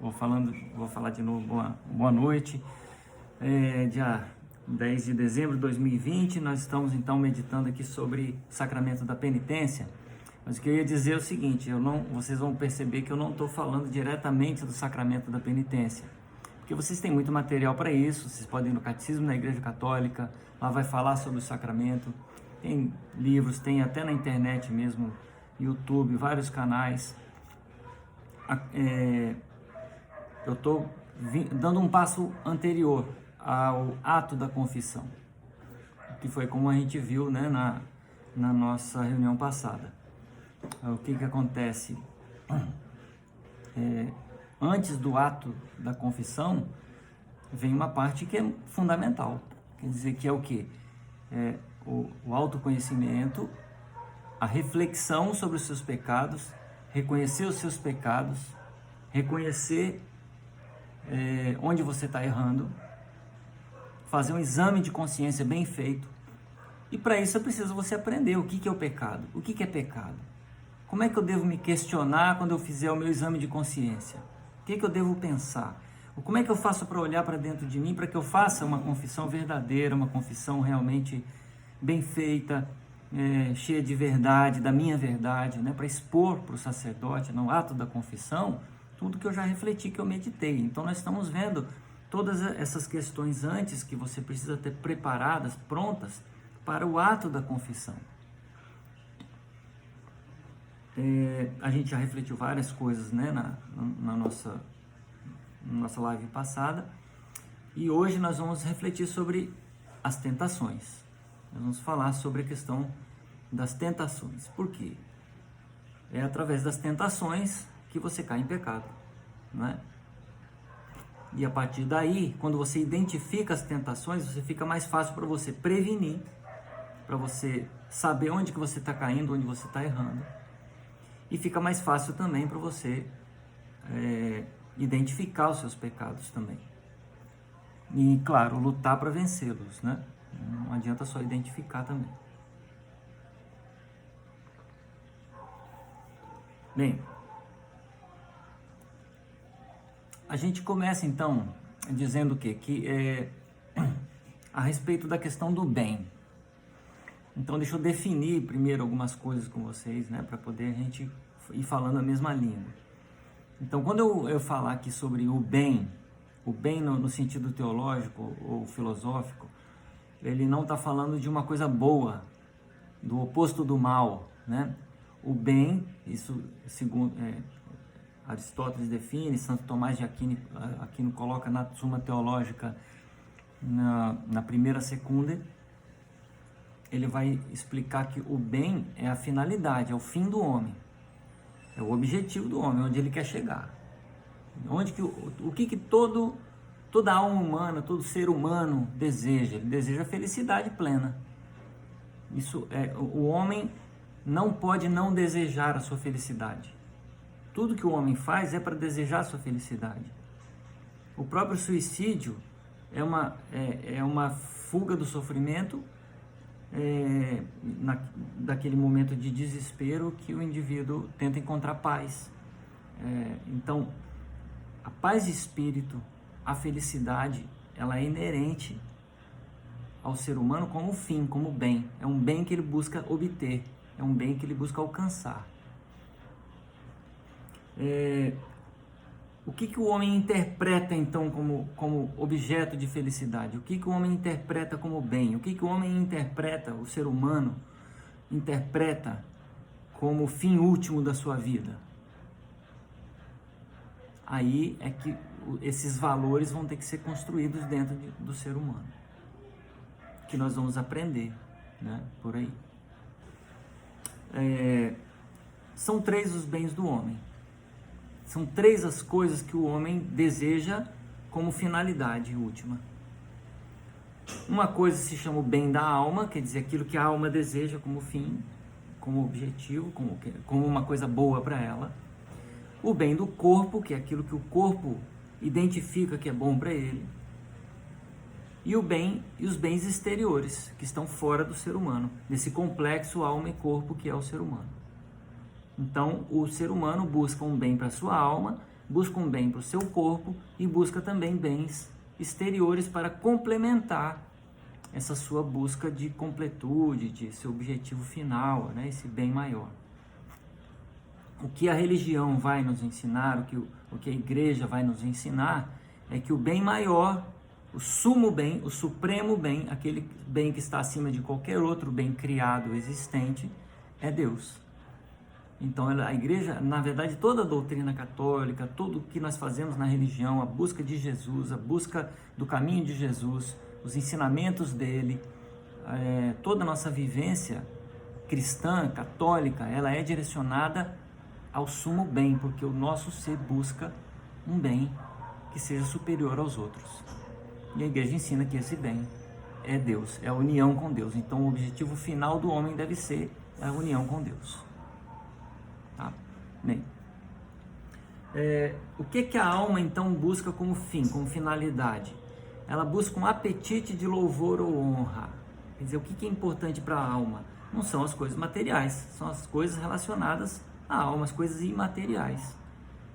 Vou falar de novo, boa noite. Dia 10 de dezembro de 2020, nós estamos então meditando aqui sobre o sacramento da penitência. Mas o que eu ia dizer é o seguinte, vocês vão perceber que eu não estou falando diretamente do sacramento da penitência, porque vocês têm muito material para isso. Vocês podem ir no Catecismo da Igreja Católica, lá vai falar sobre o sacramento, tem livros, tem até na internet mesmo, YouTube, vários canais. Eu estou dando um passo anterior ao ato da confissão, que foi como a gente viu, né, na nossa reunião passada. O que acontece? Antes do ato da confissão, vem uma parte que é fundamental, quer dizer, que é o quê? O autoconhecimento, a reflexão sobre os seus pecados, reconhecer os seus pecados, reconhecer onde você está errando, fazer um exame de consciência bem feito. E para isso é preciso você aprender o que é o pecado, o que é pecado. Como é que eu devo me questionar quando eu fizer o meu exame de consciência? O que eu devo pensar? Como é que eu faço para olhar para dentro de mim, para que eu faça uma confissão verdadeira, uma confissão realmente bem feita, cheia de verdade, da minha verdade, né? Para expor para o sacerdote, no ato da confissão, tudo que eu já refleti, que eu meditei. Então nós estamos vendo todas essas questões antes que você precisa ter preparadas, prontas para o ato da confissão. A gente já refletiu várias coisas, né, na nossa live passada, e hoje nós vamos refletir sobre as tentações. Nós vamos falar sobre a questão das tentações. Por quê? É através das tentações que você cai em pecado, não é? E a partir daí, quando você identifica as tentações, você fica mais fácil para você prevenir, para você saber onde que você está caindo, onde você está errando. E fica mais fácil também para você identificar os seus pecados também. E, claro, lutar para vencê-los, né? Não adianta só identificar também. Bem, a gente começa então dizendo o quê? Que a respeito da questão do bem. Então deixa eu definir primeiro algumas coisas com vocês, né, para poder a gente ir falando a mesma língua. Então quando eu falar aqui sobre o bem no sentido teológico ou filosófico, ele não está falando de uma coisa boa, do oposto do mal, né? O bem, isso segundo Aristóteles define, Santo Tomás de Aquino coloca na Suma Teológica, na primeira secunda, ele vai explicar que o bem é a finalidade, é o fim do homem, é o objetivo do homem, onde ele quer chegar. O que toda alma humana, todo ser humano deseja? Ele deseja felicidade plena. O homem não pode não desejar a sua felicidade. Tudo que o homem faz é para desejar a sua felicidade. O próprio suicídio é uma fuga do sofrimento, daquele momento de desespero que o indivíduo tenta encontrar paz. Então, a paz de espírito, a felicidade, ela é inerente ao ser humano como fim, como bem. É um bem que ele busca obter, é um bem que ele busca alcançar. O que o homem interpreta então como objeto de felicidade? O que o homem interpreta como bem? O que o homem interpreta, o ser humano interpreta como fim último da sua vida? Aí é que esses valores vão ter que ser construídos dentro do ser humano, que nós vamos aprender, né, por aí. São 3 os bens do homem. São 3 as coisas que o homem deseja como finalidade última. Uma coisa se chama o bem da alma, quer dizer, aquilo que a alma deseja como fim, como objetivo, como uma coisa boa para ela. O bem do corpo, que é aquilo que o corpo identifica que é bom para ele. E os bens exteriores, que estão fora do ser humano, nesse complexo alma e corpo que é o ser humano. Então, o ser humano busca um bem para a sua alma, busca um bem para o seu corpo e busca também bens exteriores para complementar essa sua busca de completude, de seu objetivo final, né? Esse bem maior. O que a religião vai nos ensinar, o que a igreja vai nos ensinar, é que o bem maior, o sumo bem, o supremo bem, aquele bem que está acima de qualquer outro bem criado, existente, é Deus. Então a igreja, na verdade, toda a doutrina católica, tudo o que nós fazemos na religião, a busca de Jesus, a busca do caminho de Jesus, os ensinamentos dele, toda a nossa vivência cristã, católica, ela é direcionada ao sumo bem, porque o nosso ser busca um bem que seja superior aos outros. E a igreja ensina que esse bem é Deus, é a união com Deus. Então o objetivo final do homem deve ser a união com Deus. Tá? Bem, o que a alma então busca como fim, como finalidade? Ela busca um apetite de louvor ou honra. Quer dizer, o que é importante para a alma? Não são as coisas materiais, são as coisas relacionadas à alma, as coisas imateriais.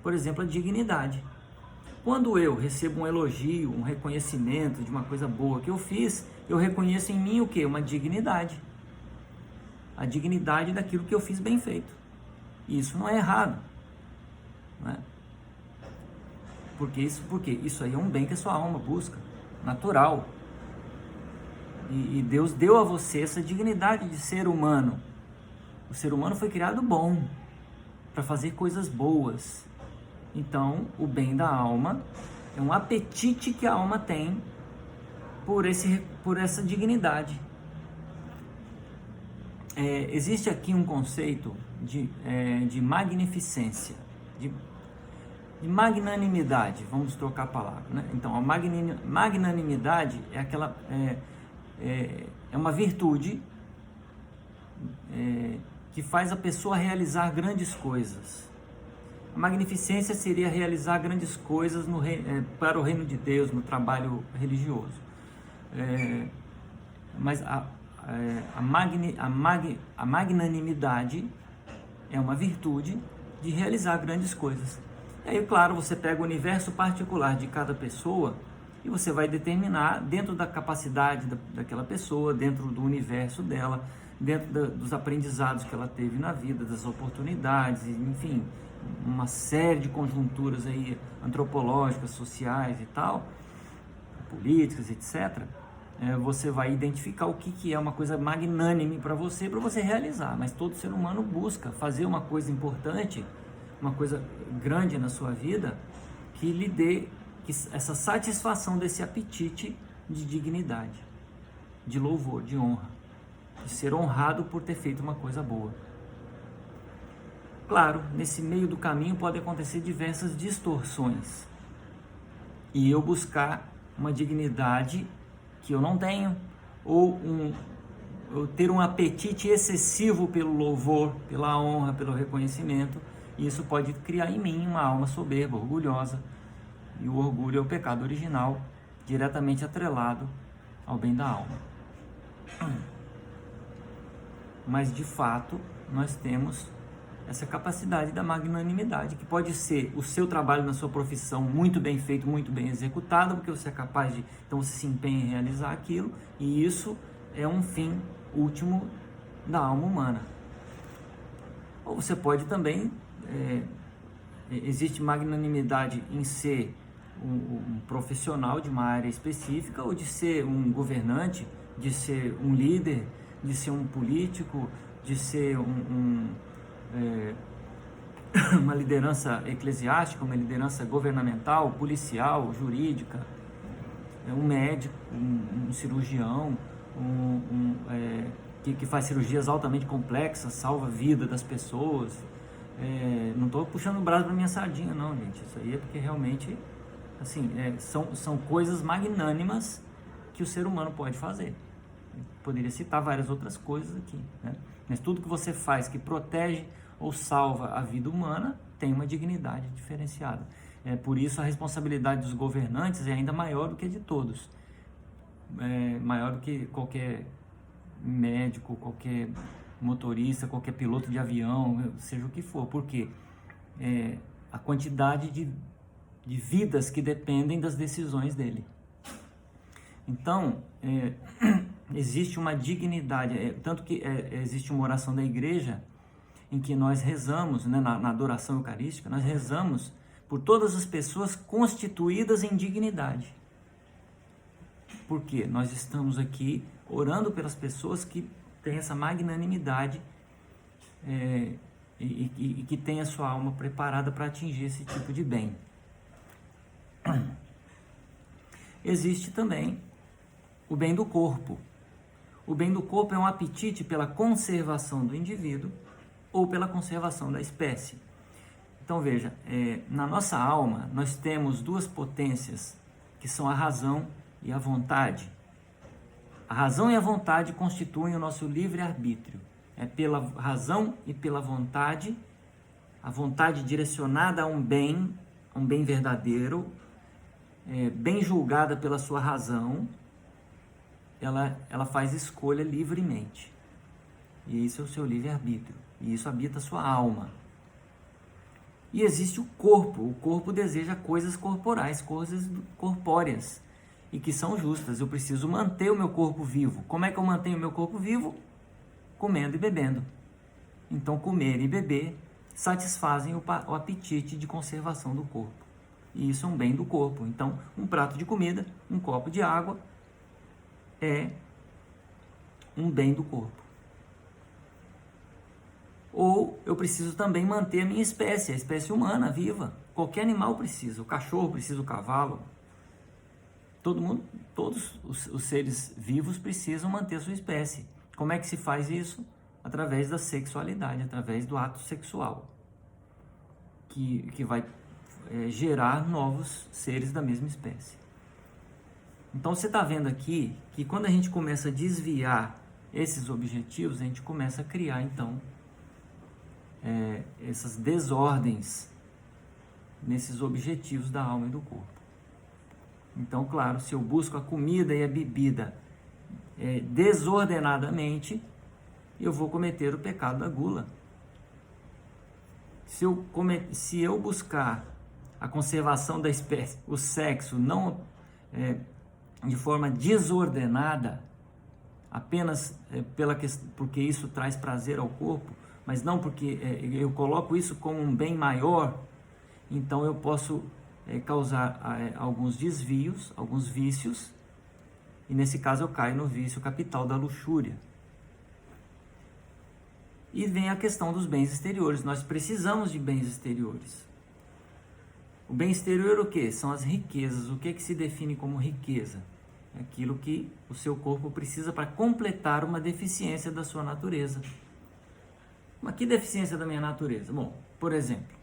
Por exemplo, a dignidade. Quando eu recebo um elogio, um reconhecimento de uma coisa boa que eu fiz, eu reconheço em mim o quê? Uma dignidade. A dignidade daquilo que eu fiz bem feito. E isso não é errado. Não é? Porque isso aí é um bem que a sua alma busca, natural. E Deus deu a você essa dignidade de ser humano. O ser humano foi criado bom, para fazer coisas boas. Então, o bem da alma é um apetite que a alma tem por essa dignidade. Existe aqui um conceito de magnificência, de magnanimidade, vamos trocar a palavra, né? Então, a magnanimidade é aquela é uma virtude que faz a pessoa realizar grandes coisas. A magnificência seria realizar grandes coisas para o reino de Deus, no trabalho religioso. Mas a magnanimidade é uma virtude de realizar grandes coisas. E aí, claro, você pega o universo particular de cada pessoa e você vai determinar, dentro da capacidade daquela pessoa, dentro do universo dela, dentro dos aprendizados que ela teve na vida, das oportunidades, enfim, uma série de conjunturas aí antropológicas, sociais e tal, políticas, etc. Você vai identificar o que é uma coisa magnânime para você realizar. Mas todo ser humano busca fazer uma coisa importante, uma coisa grande na sua vida, que lhe dê essa satisfação desse apetite de dignidade, de louvor, de honra, de ser honrado por ter feito uma coisa boa. Claro, nesse meio do caminho pode acontecer diversas distorções e eu buscar uma dignidade que eu não tenho, ou eu ter um apetite excessivo pelo louvor, pela honra, pelo reconhecimento, e isso pode criar em mim uma alma soberba, orgulhosa, e o orgulho é o pecado original, diretamente atrelado ao bem da alma. Mas de fato, nós temos essa capacidade da magnanimidade, que pode ser o seu trabalho na sua profissão muito bem feito, muito bem executado, porque você é capaz de, então você se empenha em realizar aquilo, e isso é um fim último da alma humana. Ou você pode também, existe magnanimidade em ser um profissional de uma área específica, ou de ser um governante, de ser um líder, de ser um político, de ser uma liderança eclesiástica, uma liderança governamental, policial, jurídica, um médico, um cirurgião, que faz cirurgias altamente complexas, salva a vida das pessoas. Não estou puxando o braço para minha sardinha, não, gente. Isso aí é porque realmente, assim, são coisas magnânimas que o ser humano pode fazer. Eu poderia citar várias outras coisas aqui, né? Mas tudo que você faz que protege ou salva a vida humana tem uma dignidade diferenciada. Por isso a responsabilidade dos governantes é ainda maior do que a de todos. Maior do que qualquer médico, qualquer motorista, qualquer piloto de avião, seja o que for. Porque a quantidade de vidas que dependem das decisões dele. Então, existe uma dignidade, tanto que existe uma oração da igreja em que nós rezamos, né, na adoração eucarística, nós rezamos por todas as pessoas constituídas em dignidade. Por quê? Nós estamos aqui orando pelas pessoas que têm essa magnanimidade e que têm a sua alma preparada para atingir esse tipo de bem. Existe também o bem do corpo. O bem do corpo é um apetite pela conservação do indivíduo ou pela conservação da espécie. Então veja, na nossa alma nós temos duas potências que são a razão e a vontade. A razão e a vontade constituem o nosso livre-arbítrio. É pela razão e pela vontade, a vontade direcionada a um bem verdadeiro, bem julgada pela sua razão, ela faz escolha livremente. E isso é o seu livre-arbítrio. E isso habita a sua alma. E existe o corpo. O corpo deseja coisas corporais, coisas corpóreas, e que são justas. Eu preciso manter o meu corpo vivo. Como é que eu mantenho o meu corpo vivo? Comendo e bebendo. Então, comer e beber satisfazem o apetite de conservação do corpo. E isso é um bem do corpo. Então, um prato de comida, um copo de água é um bem do corpo. Ou eu preciso também manter a minha espécie, a espécie humana viva. Qualquer animal precisa. O cachorro precisa, o cavalo. Todos os seres vivos precisam manter a sua espécie. Como é que se faz isso? Através da sexualidade, através do ato sexual, que vai gerar novos seres da mesma espécie. Então você está vendo aqui que quando a gente começa a desviar esses objetivos, a gente começa a criar então essas desordens nesses objetivos da alma e do corpo. Então, claro, se eu busco a comida e a bebida desordenadamente, eu vou cometer o pecado da gula. Se eu buscar a conservação da espécie, o sexo, não de forma desordenada, apenas porque isso traz prazer ao corpo, mas não porque eu coloco isso como um bem maior, então eu posso causar alguns desvios, alguns vícios, e nesse caso eu caio no vício capital da luxúria. E vem a questão dos bens exteriores. Nós precisamos de bens exteriores. O bem exterior é o quê? São as riquezas. O que se define como riqueza? É aquilo que o seu corpo precisa para completar uma deficiência da sua natureza. Mas que deficiência da minha natureza? Bom, por exemplo,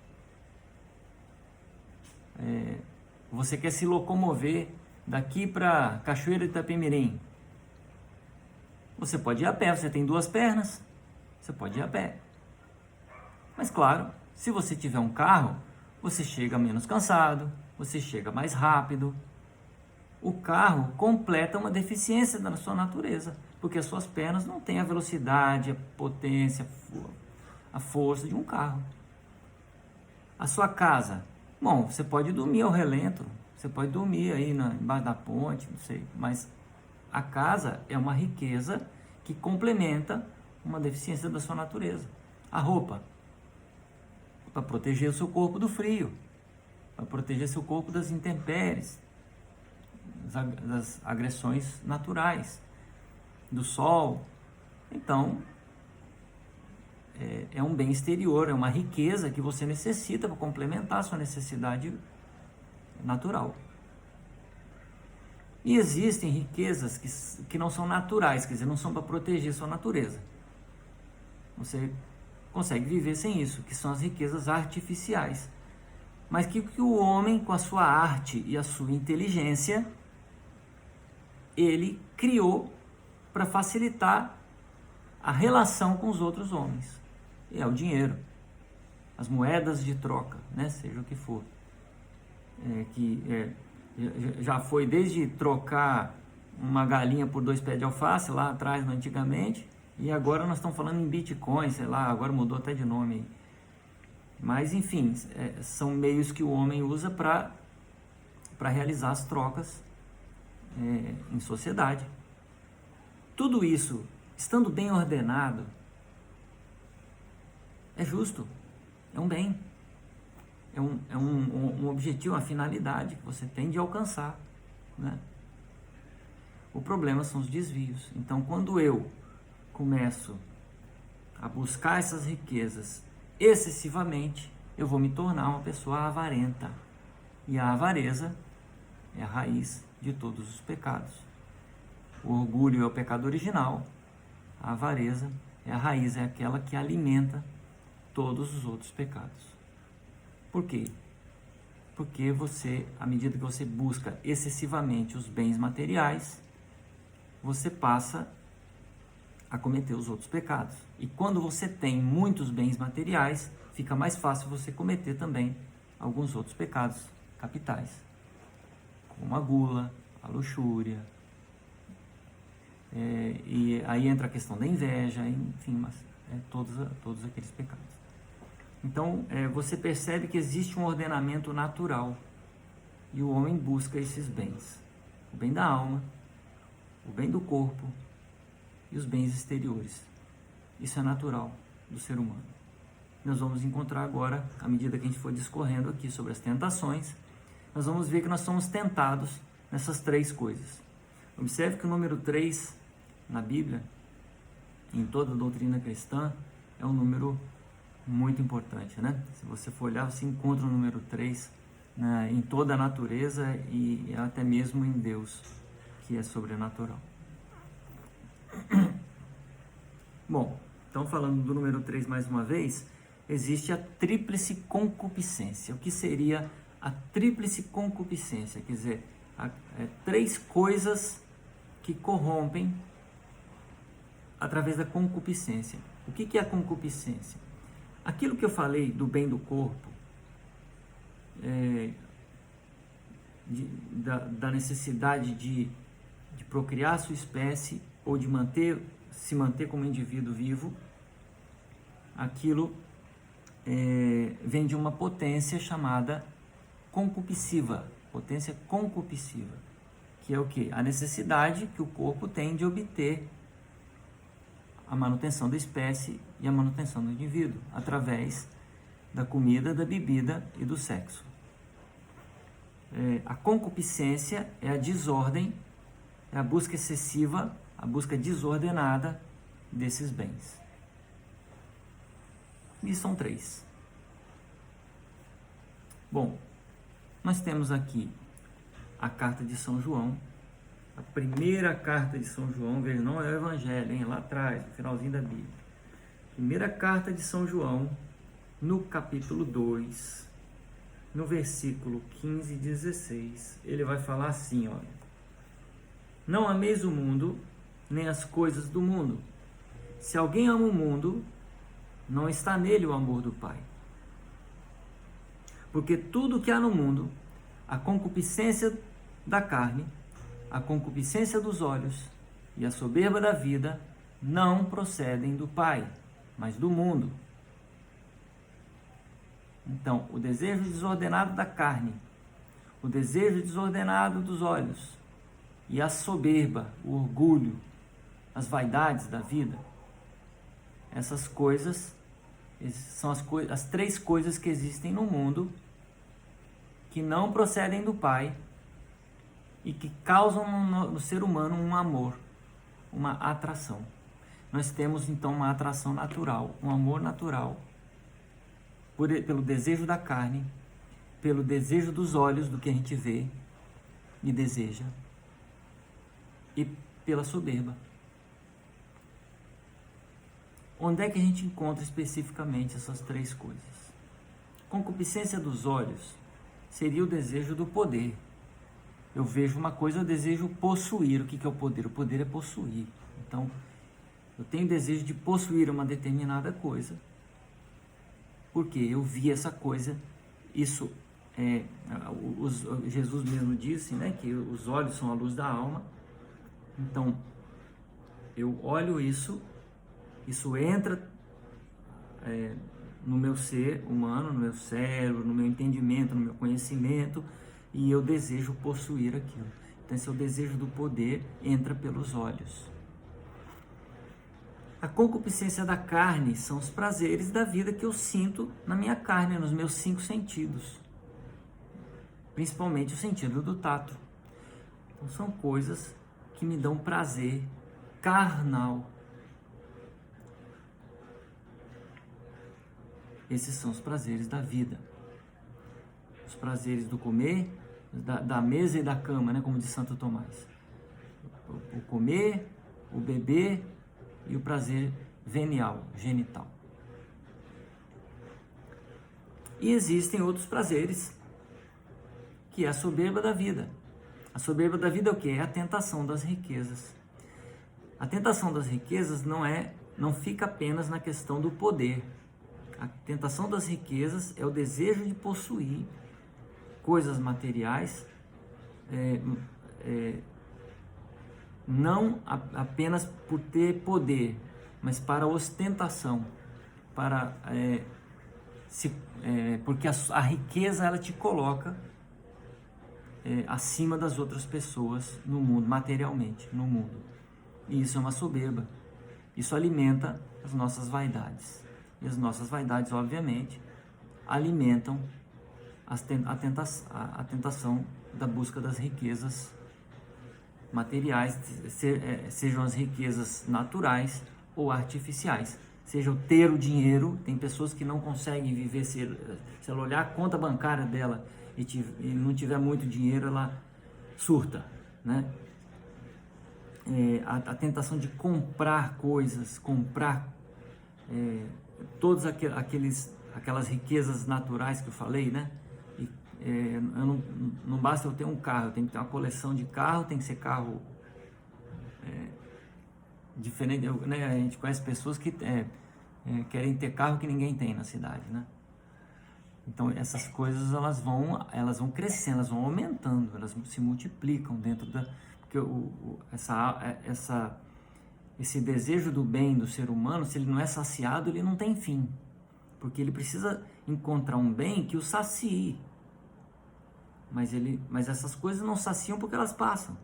você quer se locomover daqui para Cachoeira de Itapemirim. Você pode ir a pé, você tem 2 pernas, você pode ir a pé. Mas claro, se você tiver um carro, você chega menos cansado, você chega mais rápido. O carro completa uma deficiência da sua natureza, porque as suas pernas não têm a velocidade, a potência, a força de um carro. A sua casa, bom, você pode dormir ao relento, você pode dormir aí embaixo da ponte, não sei, mas a casa é uma riqueza que complementa uma deficiência da sua natureza. A roupa, para proteger o seu corpo do frio, para proteger seu corpo das intempéries, das agressões naturais, do sol. Então, é um bem exterior, é uma riqueza que você necessita para complementar a sua necessidade natural. E existem riquezas que não são naturais, quer dizer, não são para proteger sua natureza. Você consegue viver sem isso, que são as riquezas artificiais. Mas que o homem, com a sua arte e a sua inteligência, ele criou para facilitar a relação com os outros homens. E é o dinheiro, as moedas de troca, né? Seja o que for. Já foi desde trocar uma galinha por 2 pés de alface, lá atrás, antigamente, e agora nós estamos falando em Bitcoin, sei lá, agora mudou até de nome. Mas, enfim, são meios que o homem usa para realizar as trocas em sociedade. Tudo isso, estando bem ordenado, é justo, é um bem, é um objetivo, uma finalidade que você tem de alcançar, né? O problema são os desvios. Então, quando eu começo a buscar essas riquezas excessivamente, eu vou me tornar uma pessoa avarenta. E a avareza é a raiz de todos os pecados. O orgulho é o pecado original, a avareza é a raiz, é aquela que alimenta todos os outros pecados. Por quê? Porque você, à medida que você busca excessivamente os bens materiais, você passa a cometer os outros pecados. E quando você tem muitos bens materiais, fica mais fácil você cometer também alguns outros pecados capitais, como a gula, a luxúria, e aí entra a questão da inveja, enfim, mas todos aqueles pecados. Então, você percebe que existe um ordenamento natural e o homem busca esses bens, o bem da alma, o bem do corpo e os bens exteriores. Isso é natural do ser humano. Nós vamos encontrar agora, à medida que a gente for discorrendo aqui sobre as tentações, nós vamos ver que nós somos tentados nessas três coisas. Observe que o número 3 na Bíblia, em toda a doutrina cristã, é um número muito importante, né? Se você for olhar, você encontra o número 3 em toda a natureza e até mesmo em Deus, que é sobrenatural. Bom, então falando do número 3 mais uma vez, existe a tríplice concupiscência. O que seria a tríplice concupiscência? Quer dizer, três coisas que corrompem através da concupiscência. O que é a concupiscência? Aquilo que eu falei do bem do corpo, da necessidade de procriar a sua espécie ou de se manter como indivíduo vivo, aquilo vem de uma potência chamada concupisciva, potência concupisciva, que é o quê? A necessidade que o corpo tem de obter a manutenção da espécie e a manutenção do indivíduo, através da comida, da bebida e do sexo. A concupiscência é a desordem, é a busca excessiva, a busca desordenada desses bens. E são três. Bom, nós temos aqui a carta de São João, a primeira carta de São João, veja, não é o Evangelho, hein? Lá atrás, no finalzinho da Bíblia. Primeira carta de São João, no capítulo 2, no versículo 15 e 16, ele vai falar assim, olha: não ameis o mundo, nem as coisas do mundo. Se alguém ama o mundo, não está nele o amor do Pai. Porque tudo que há no mundo, a concupiscência da carne, a concupiscência dos olhos e a soberba da vida, não procedem do Pai, mas do mundo. Então, o desejo desordenado da carne, o desejo desordenado dos olhos e a soberba, o orgulho, as vaidades da vida, essas coisas são as três coisas que existem no mundo que não procedem do Pai e que causam no ser humano um amor, uma atração. Nós temos então uma atração natural, um amor natural, pelo desejo da carne, pelo desejo dos olhos, do que a gente vê e deseja, e pela soberba. Onde é que a gente encontra especificamente essas três coisas? Concupiscência dos olhos seria o desejo do poder. Eu vejo uma coisa, eu desejo possuir. O que é o poder? O poder é possuir. Então, eu tenho desejo de possuir uma determinada coisa, porque eu vi essa coisa. Isso Jesus mesmo disse, né, que os olhos são a luz da alma. Então, eu olho isso entra no meu ser humano, no meu cérebro, no meu entendimento, no meu conhecimento, e eu desejo possuir aquilo. Então esse é o desejo do poder, entra pelos olhos. A concupiscência da carne são os prazeres da vida que eu sinto na minha carne, nos meus 5 sentidos. Principalmente o sentido do tato. Então são coisas que me dão prazer carnal. Esses são os prazeres da vida. Os prazeres do comer, da mesa e da cama, né, como diz Santo Tomás. O comer, o beber e o prazer venial, genital. E existem outros prazeres, que é a soberba da vida. A soberba da vida é o quê? É a tentação das riquezas. A tentação das riquezas não fica apenas na questão do poder. A tentação das riquezas é o desejo de possuir coisas materiais, não apenas por ter poder, mas para ostentação, porque a riqueza ela te coloca acima das outras pessoas no mundo, materialmente, no mundo. E isso é uma soberba. Isso alimenta as nossas vaidades. E as nossas vaidades, obviamente, alimentam a tentação da busca das riquezas materiais, sejam as riquezas naturais ou artificiais. Seja o ter o dinheiro, tem pessoas que não conseguem viver, se ela olhar a conta bancária dela e não tiver muito dinheiro, ela surta, né? A tentação de comprar coisas, todas aquelas riquezas naturais que eu falei, né? Não basta eu ter um carro, eu tenho que ter uma coleção de carro, tem que ser carro diferente, né? A gente conhece pessoas que querem ter carro que ninguém tem na cidade, né? Então essas coisas elas vão crescendo, elas vão aumentando, elas se multiplicam dentro porque esse desejo do bem do ser humano, se ele não é saciado, ele não tem fim, porque ele precisa encontrar um bem que o sacie, mas essas coisas não saciam porque elas passam.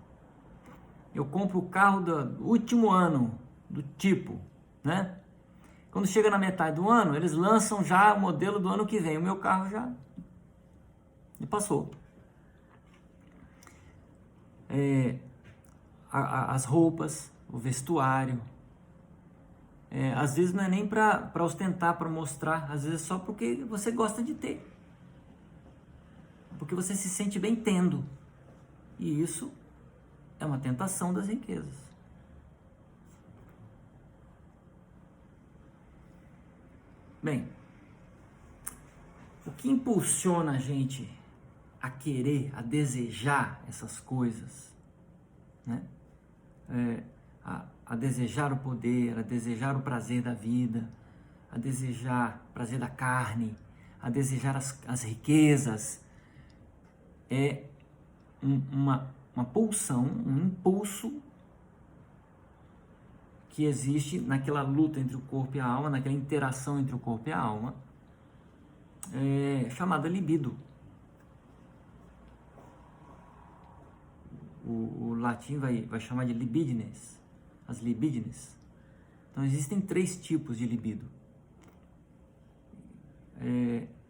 Eu compro o carro do último ano, do tipo, né? Quando chega na metade do ano, eles lançam já o modelo do ano que vem. O meu carro já passou. As roupas, o vestuário. Às vezes não é nem para ostentar, para mostrar. Às vezes é só porque você gosta de ter. Porque você se sente bem tendo. E isso é uma tentação das riquezas. Bem, o que impulsiona a gente a querer, a desejar essas coisas, né? A desejar o poder, a desejar o prazer da vida, a desejar o prazer da carne, a desejar as riquezas, é uma pulsão, um impulso que existe naquela luta entre o corpo e a alma, naquela interação entre o corpo e a alma, chamada libido. O latim vai chamar de libidines, as libidines. Então existem 3 tipos de libido.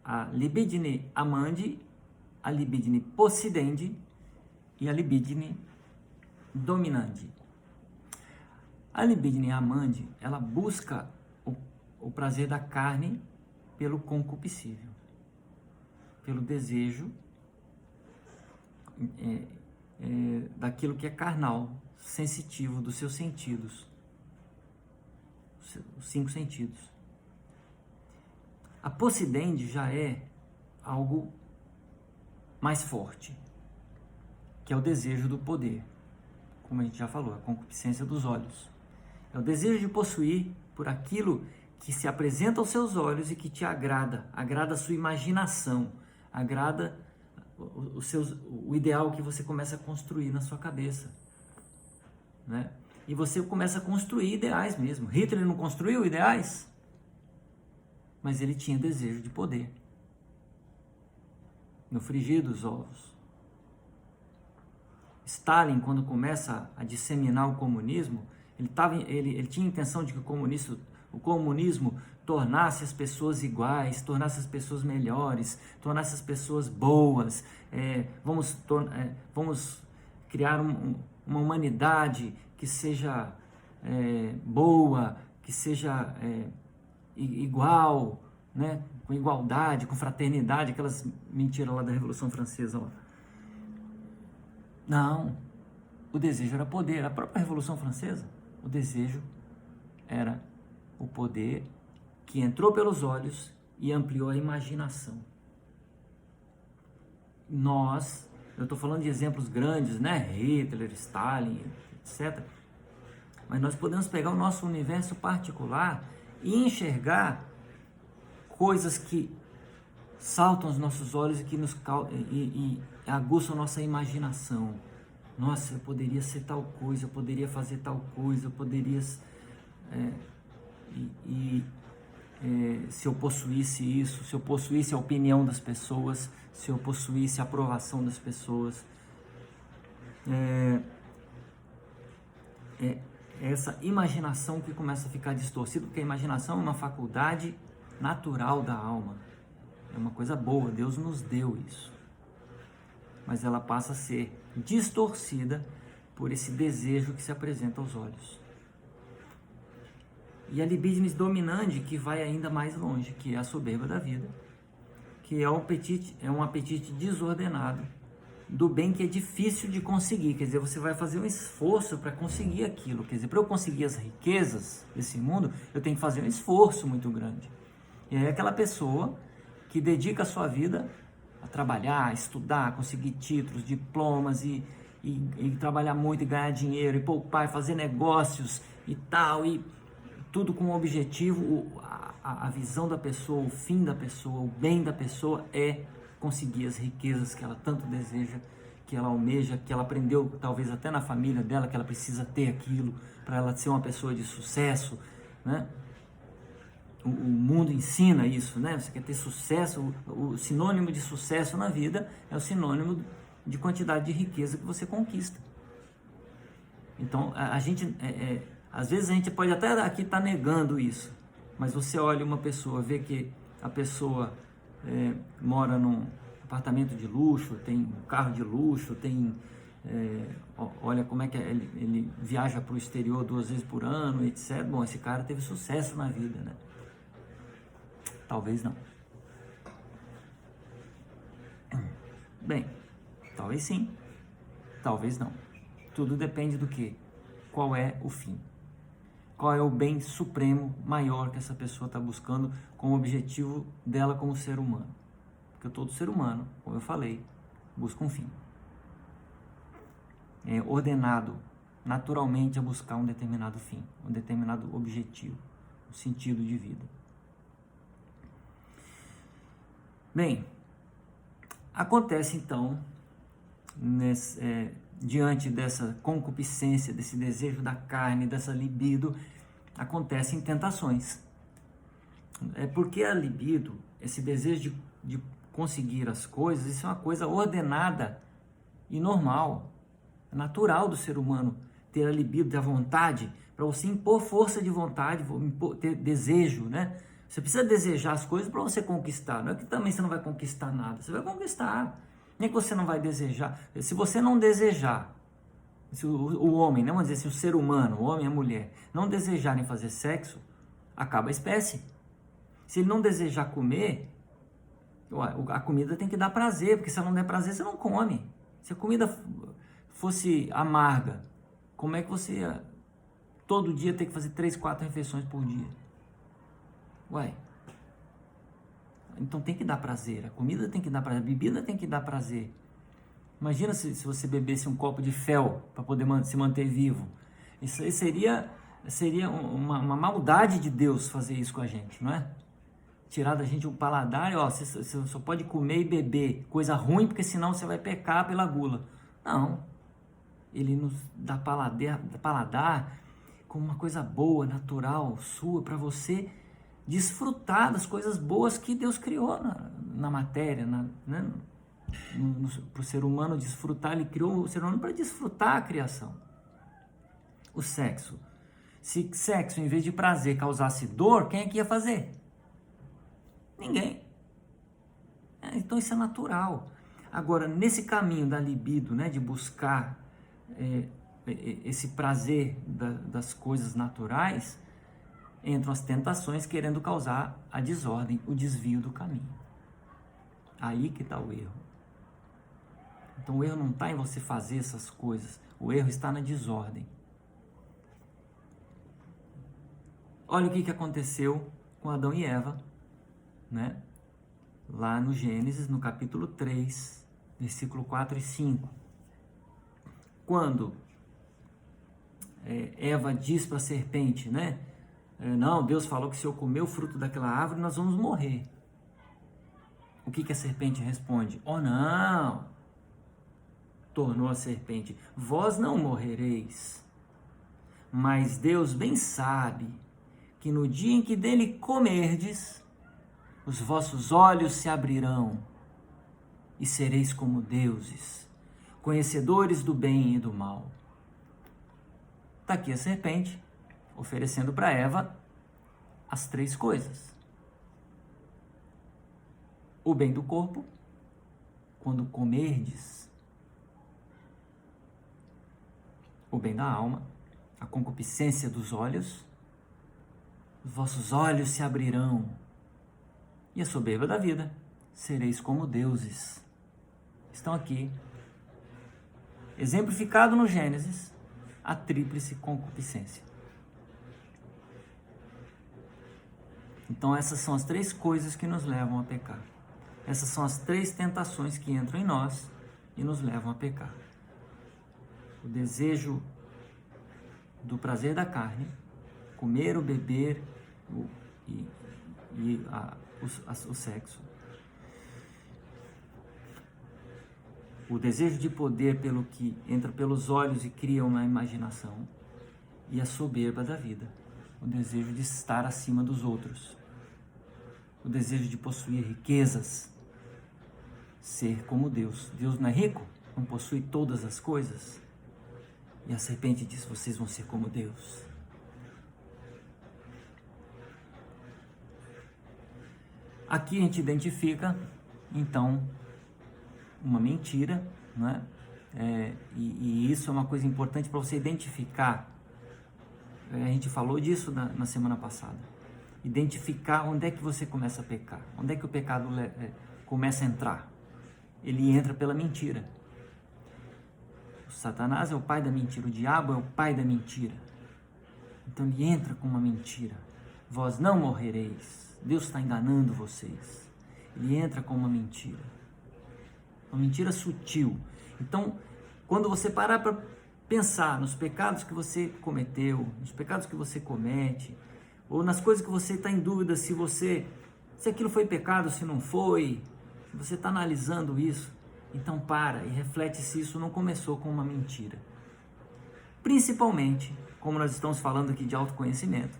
A libidine amandi, a libidine possidendi e a libidine dominandi. A libidine amandi, ela busca o prazer da carne pelo concupiscível, pelo desejo daquilo que é carnal, sensitivo, dos seus sentidos, os 5 sentidos. A possidendi já é algo mais forte, que é o desejo do poder, como a gente já falou, a concupiscência dos olhos. É o desejo de possuir por aquilo que se apresenta aos seus olhos e que te agrada a sua imaginação, agrada o ideal que você começa a construir na sua cabeça, né? E você começa a construir ideais mesmo. Hitler não construiu ideais? mas ele tinha desejo de poder. No frigir dos ovos. Stalin, quando começa a disseminar o comunismo, ele tinha a intenção de que o comunismo tornasse as pessoas iguais, tornasse as pessoas melhores, tornasse as pessoas boas. Vamos criar uma humanidade que seja boa, que seja igual, né? Com igualdade, com fraternidade, aquelas mentiras lá da Revolução Francesa. Lá. Não, o desejo era poder. A própria Revolução Francesa, o desejo era o poder que entrou pelos olhos e ampliou a imaginação. Eu estou falando de exemplos grandes, né? Hitler, Stalin, etc. Mas nós podemos pegar o nosso universo particular e enxergar coisas que saltam aos nossos olhos e que e aguçam nossa imaginação. Nossa, eu poderia ser tal coisa, eu poderia fazer tal coisa, eu poderia... se eu possuísse isso, se eu possuísse a opinião das pessoas, se eu possuísse a aprovação das pessoas. Essa imaginação que começa a ficar distorcida, porque a imaginação é uma faculdade natural da alma. É uma coisa boa, Deus nos deu isso. Mas ela passa a ser distorcida por esse desejo que se apresenta aos olhos. E a libidinez dominante que vai ainda mais longe, que é a soberba da vida, que é um apetite desordenado do bem que é difícil de conseguir. Quer dizer, você vai fazer um esforço para conseguir aquilo. Quer dizer, para eu conseguir as riquezas desse mundo, eu tenho que fazer um esforço muito grande. E é aquela pessoa que dedica a sua vida a trabalhar, a estudar, conseguir títulos, diplomas e trabalhar muito e ganhar dinheiro, e poupar, fazer negócios e tal, e tudo com o objetivo, a visão da pessoa, o fim da pessoa, o bem da pessoa é conseguir as riquezas que ela tanto deseja, que ela almeja, que ela aprendeu talvez até na família dela, que ela precisa ter aquilo para ela ser uma pessoa de sucesso, né? O mundo ensina isso, né? Você quer ter sucesso, o sinônimo de sucesso na vida é o sinônimo de quantidade de riqueza que você conquista. Então, a gente, às vezes a gente pode até aqui estar negando isso, mas você olha uma pessoa, vê que a pessoa mora num apartamento de luxo, tem um carro de luxo, olha como é que ele viaja para o exterior 2 vezes por ano, etc. Bom, esse cara teve sucesso na vida, né? Talvez não. Bem, talvez sim, talvez não. Tudo depende do quê? Qual é o fim? Qual é o bem supremo maior que essa pessoa está buscando com o objetivo dela como ser humano? Porque todo ser humano, como eu falei, busca um fim. É ordenado naturalmente a buscar um determinado fim, um determinado objetivo, um sentido de vida. Bem, acontece então, diante dessa concupiscência, desse desejo da carne, dessa libido, acontecem tentações. É porque a libido, esse desejo de conseguir as coisas, isso é uma coisa ordenada e normal, natural do ser humano, ter a libido, ter a vontade, para você impor força de vontade, ter desejo, né? Você precisa desejar as coisas para você conquistar. Não é que também você não vai conquistar nada. Você vai conquistar. Nem que você não vai desejar. Se você não desejar, se o homem, vamos dizer assim, o ser humano, o homem e a mulher, não desejarem fazer sexo, acaba a espécie. Se ele não desejar comer, a comida tem que dar prazer, porque se ela não der prazer, você não come. Se a comida fosse amarga, como é que você ia todo dia ter que fazer 3, 4 refeições por dia? Então tem que dar prazer, a comida tem que dar prazer, a bebida tem que dar prazer. Imagina se você bebesse um copo de fel para poder se manter vivo. Isso aí seria uma maldade de Deus fazer isso com a gente, não é? Tirar da gente o paladar, você só pode comer e beber coisa ruim, porque senão você vai pecar pela gula. Não, ele nos dá paladar como uma coisa boa, natural, sua, para você desfrutar das coisas boas que Deus criou na matéria, né? Para o ser humano desfrutar. Ele criou o ser humano para desfrutar a criação. O sexo. Se sexo, em vez de prazer, causasse dor, quem é que ia fazer? Ninguém. Então isso é natural. Agora, nesse caminho da libido, né, de buscar esse prazer das coisas naturais, entram as tentações querendo causar a desordem, o desvio do caminho. Aí que está o erro. Então o erro não está em você fazer essas coisas, o erro está na desordem. Olha o que aconteceu com Adão e Eva, né? Lá no Gênesis, no capítulo 3, versículo 4 e 5. Quando Eva diz para a serpente, né? Não, Deus falou que se eu comer o fruto daquela árvore, nós vamos morrer. O que a serpente responde? Oh, não! Tornou a serpente, vós não morrereis. Mas Deus bem sabe que no dia em que dele comerdes, os vossos olhos se abrirão e sereis como deuses, conhecedores do bem e do mal. Está aqui a serpente oferecendo para Eva as três coisas. O bem do corpo, quando comerdes. O bem da alma, a concupiscência dos olhos. Os vossos olhos se abrirão. E a soberba da vida, sereis como deuses. Estão aqui, exemplificado no Gênesis, a tríplice concupiscência. Então essas são as três coisas que nos levam a pecar. Essas são as três tentações que entram em nós e nos levam a pecar. O desejo do prazer da carne, comer ou beber o sexo. O desejo de poder pelo que entra pelos olhos e cria uma imaginação. E a soberba da vida. O desejo de estar acima dos outros. O desejo de possuir riquezas. Ser como Deus. Deus não é rico? Não possui todas as coisas? E a serpente diz, vocês vão ser como Deus. Aqui a gente identifica, então, uma mentira, né? E isso é uma coisa importante para você identificar. A gente falou disso na semana passada. Identificar onde é que você começa a pecar. Onde é que o pecado começa a entrar. Ele entra pela mentira. O Satanás é o pai da mentira. O diabo é o pai da mentira. Então ele entra com uma mentira. Vós não morrereis. Deus está enganando vocês. Ele entra com uma mentira. Uma mentira sutil. Então, quando você parar para pensar nos pecados que você cometeu, nos pecados que você comete, ou nas coisas que você está em dúvida se aquilo foi pecado, se não foi, se você está analisando isso, então para e reflete se isso não começou com uma mentira. Principalmente, como nós estamos falando aqui de autoconhecimento,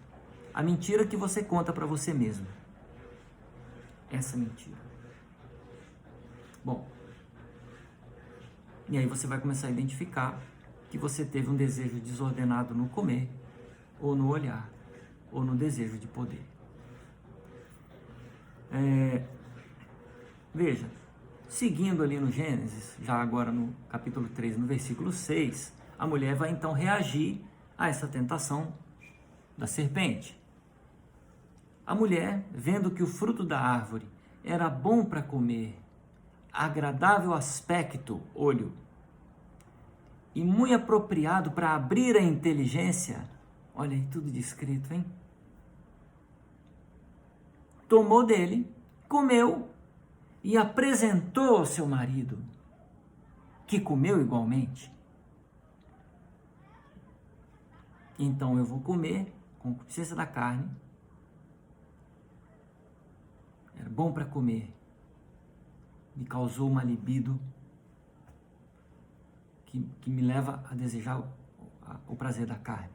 a mentira que você conta para você mesmo. Essa mentira. Bom, e aí você vai começar a identificar que você teve um desejo desordenado no comer, ou no olhar, ou no desejo de poder. Veja, seguindo ali no Gênesis, já agora no capítulo 3, no versículo 6, a mulher vai então reagir a essa tentação da serpente. A mulher, vendo que o fruto da árvore era bom para comer, agradável aspecto, olho, e muito apropriado para abrir a inteligência, olha aí tudo descrito, hein? Tomou dele, comeu e apresentou ao seu marido, que comeu igualmente. Então eu vou comer com consciência da carne. Era bom para comer. Me causou uma libido que me leva a desejar o prazer da carne.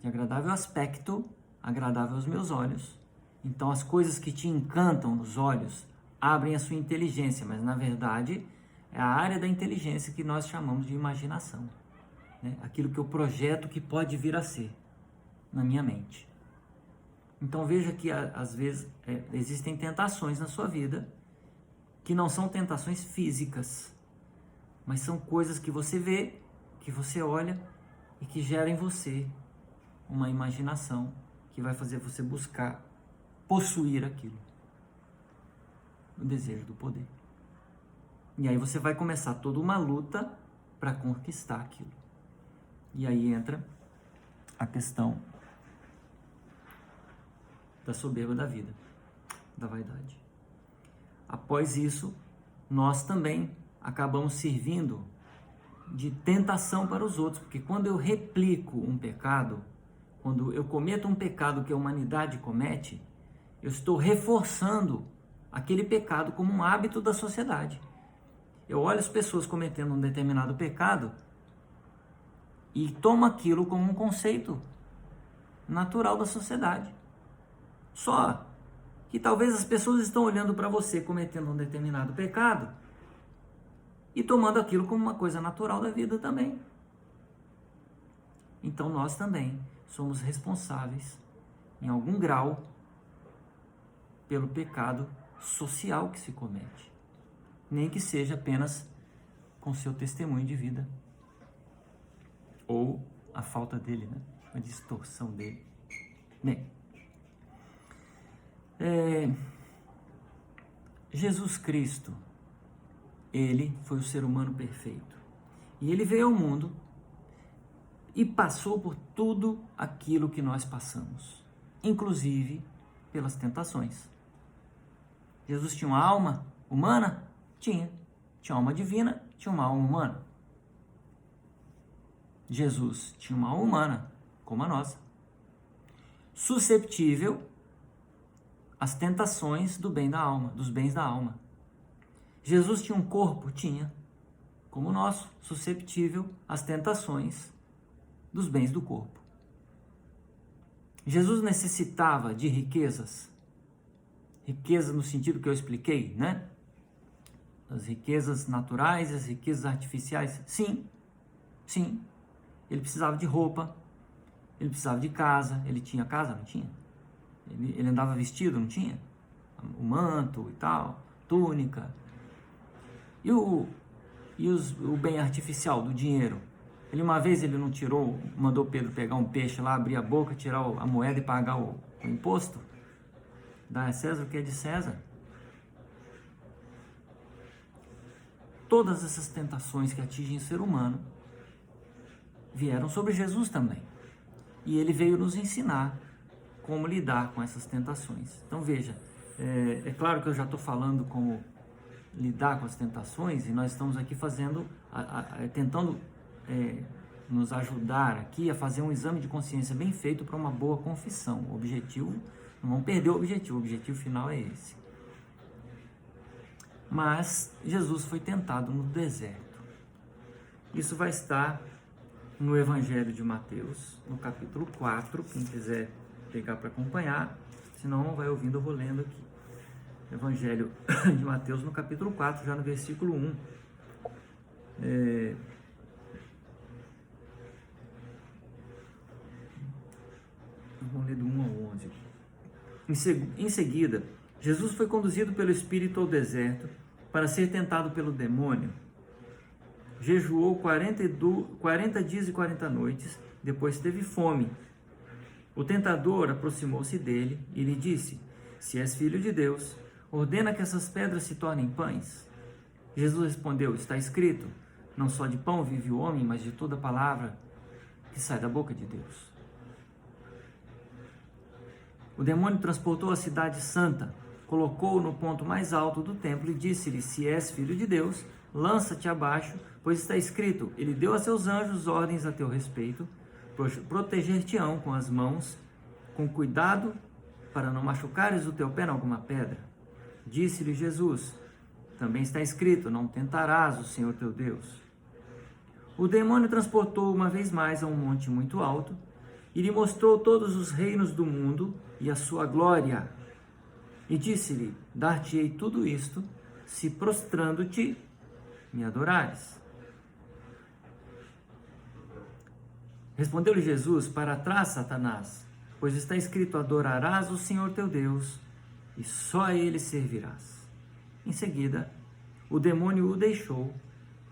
De agradável aspecto, agradável aos meus olhos. Então as coisas que te encantam nos olhos abrem a sua inteligência, mas na verdade é a área da inteligência que nós chamamos de imaginação, né? Aquilo que eu projeto que pode vir a ser na minha mente. Então veja que às vezes existem tentações na sua vida que não são tentações físicas, mas são coisas que você vê, que você olha e que gera em você uma imaginação que vai fazer você buscar possuir aquilo, o desejo do poder. E aí você vai começar toda uma luta para conquistar aquilo. E aí entra a questão da soberba da vida, da vaidade. Após isso, nós também acabamos servindo de tentação para os outros, porque quando eu replico um pecado, quando eu cometo um pecado que a humanidade comete, eu estou reforçando aquele pecado como um hábito da sociedade. Eu olho as pessoas cometendo um determinado pecado e tomo aquilo como um conceito natural da sociedade. Só que talvez as pessoas estão olhando para você cometendo um determinado pecado e tomando aquilo como uma coisa natural da vida também. Então nós também somos responsáveis, em algum grau, pelo pecado social que se comete. Nem que seja apenas com seu testemunho de vida. Ou a falta dele, né? A distorção dele. Bem, Jesus Cristo, ele foi o ser humano perfeito. E ele veio ao mundo e passou por tudo aquilo que nós passamos, inclusive pelas tentações. Jesus tinha uma alma humana? Tinha. Tinha alma divina, tinha uma alma humana. Jesus tinha uma alma humana, como a nossa, susceptível às tentações do bem da alma, dos bens da alma. Jesus tinha um corpo? Tinha, como o nosso, susceptível às tentações dos bens do corpo. Jesus necessitava de riquezas? Riqueza no sentido que eu expliquei, né? As riquezas naturais, as riquezas artificiais? Sim, sim. Ele precisava de roupa, ele precisava de casa. Ele tinha casa? Não tinha. Ele andava vestido? Não tinha. O manto e tal, túnica. E o bem artificial do dinheiro? Uma vez ele não tirou, mandou Pedro pegar um peixe lá, abrir a boca, tirar a moeda e pagar o imposto? Dá a César o que é de César. Todas essas tentações que atingem o ser humano vieram sobre Jesus também. E ele veio nos ensinar como lidar com essas tentações. Então veja, é claro que eu já estou falando como lidar com as tentações, e nós estamos aqui fazendo, tentando nos ajudar aqui a fazer um exame de consciência bem feito para uma boa confissão. O objetivo, não vamos perder o objetivo final é esse. Mas Jesus foi tentado no deserto. Isso vai estar no Evangelho de Mateus, no capítulo 4, quem quiser pegar para acompanhar, senão vai ouvindo, eu vou lendo aqui. Evangelho de Mateus, no capítulo 4, já no versículo 1. Vamos ler do 1 ao 11 aqui. Em seguida, Jesus foi conduzido pelo Espírito ao deserto para ser tentado pelo demônio. Jejuou 40 dias e 40 noites, depois teve fome. O tentador aproximou-se dele e lhe disse: se és filho de Deus, ordena que essas pedras se tornem pães. Jesus respondeu: está escrito, não só de pão vive o homem, mas de toda palavra que sai da boca de Deus. O demônio transportou a cidade santa, colocou-o no ponto mais alto do templo e disse-lhe: se és filho de Deus, lança-te abaixo, pois está escrito, ele deu a seus anjos ordens a teu respeito, proteger-te-ão com as mãos, com cuidado, para não machucares o teu pé em alguma pedra. Disse-lhe Jesus: também está escrito, não tentarás o Senhor teu Deus. O demônio transportou uma vez mais a um monte muito alto E lhe mostrou todos os reinos do mundo e a sua glória. E disse-lhe: dar-te-ei tudo isto, se prostrando-te me adorares. Respondeu-lhe Jesus: para trás, Satanás, pois está escrito: adorarás o Senhor teu Deus, e só a ele servirás. Em seguida, o demônio o deixou,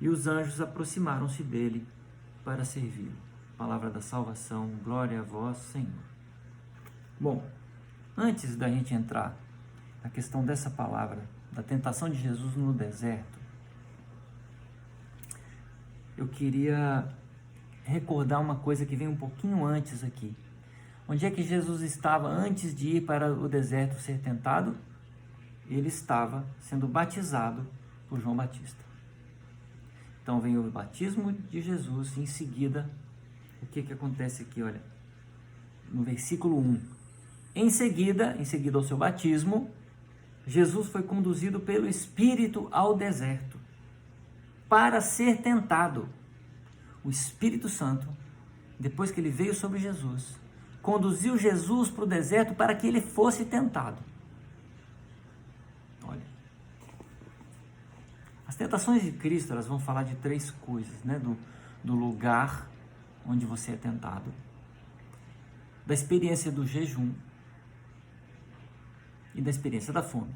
e os anjos aproximaram-se dele para servi-lo. Palavra da salvação, glória a vós, Senhor. Bom, antes da gente entrar na questão dessa palavra, da tentação de Jesus no deserto, eu queria recordar uma coisa que vem um pouquinho antes aqui. Onde é que Jesus estava antes de ir para o deserto ser tentado? Ele estava sendo batizado por João Batista. Então vem o batismo de Jesus, e em seguida, o que acontece aqui? Olha, no versículo 1. Em seguida ao seu batismo, Jesus foi conduzido pelo Espírito ao deserto para ser tentado. O Espírito Santo, depois que ele veio sobre Jesus, conduziu Jesus para o deserto para que ele fosse tentado. Olha, as tentações de Cristo, elas vão falar de três coisas, né? Do lugar onde você é tentado, da experiência do jejum e da experiência da fome.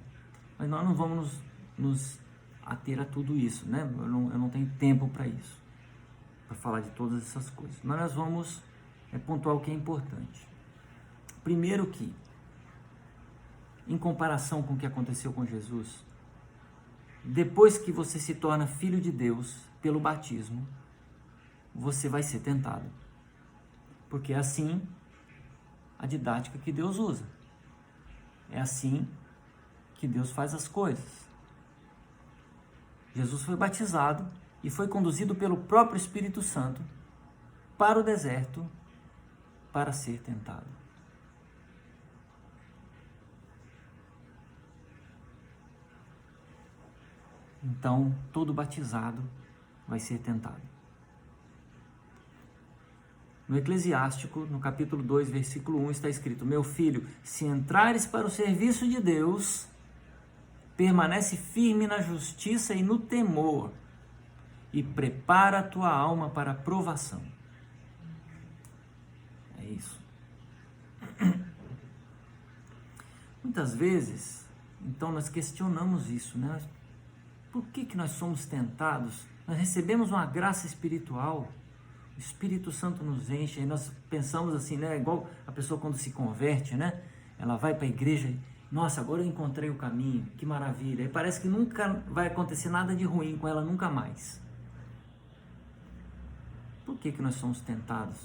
Mas nós não vamos nos ater a tudo isso, né? Eu não tenho tempo para isso, para falar de todas essas coisas. Mas nós vamos pontuar o que é importante. Primeiro que, em comparação com o que aconteceu com Jesus, depois que você se torna filho de Deus pelo batismo, você vai ser tentado. Porque é assim a didática que Deus usa. É assim que Deus faz as coisas. Jesus foi batizado e foi conduzido pelo próprio Espírito Santo para o deserto para ser tentado. Então, todo batizado vai ser tentado. No Eclesiástico, no capítulo 2, versículo 1, está escrito: meu filho, se entrares para o serviço de Deus, permanece firme na justiça e no temor, e prepara a tua alma para a provação. É isso. Muitas vezes, então, nós questionamos isso, né? Por que nós somos tentados? Nós recebemos uma graça espiritual, o Espírito Santo nos enche, e nós pensamos assim, né? Igual a pessoa quando se converte, né? Ela vai para a igreja e, nossa, agora eu encontrei o caminho, que maravilha. E parece que nunca vai acontecer nada de ruim com ela, nunca mais. Por que nós somos tentados